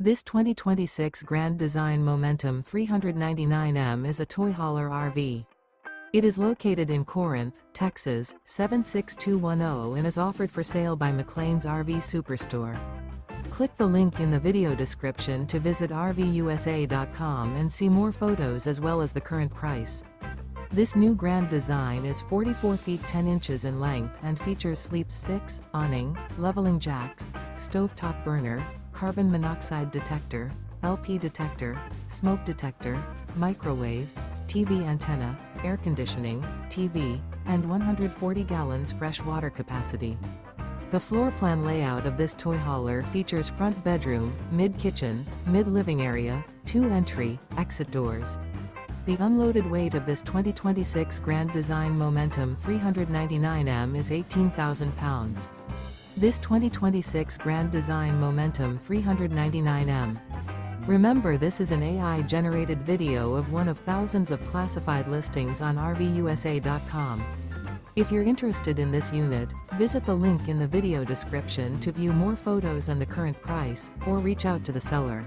This 2026 Grand Design Momentum 399M is a toy hauler RV. It is located in Corinth, Texas, 76210 and is offered for sale by McClain's RV Superstore. Click the link in the video description to visit RVUSA.com and see more photos as well as the current price. This new Grand Design is 44 feet 10 inches in length and features sleep 6, awning, leveling jacks, stovetop burner, carbon monoxide detector, LP detector, smoke detector, microwave, TV antenna, air conditioning, TV, and 140 gallons fresh water capacity. The floor plan layout of this toy hauler features front bedroom, mid-kitchen, mid-living area, 2 entry, exit doors. The unloaded weight of this 2026 Grand Design Momentum 399M is 18,000 pounds. This 2026 Grand Design Momentum 399M. Remember, this is an AI-generated video of one of thousands of classified listings on RVUSA.com. If you're interested in this unit, visit the link in the video description to view more photos and the current price, or reach out to the seller.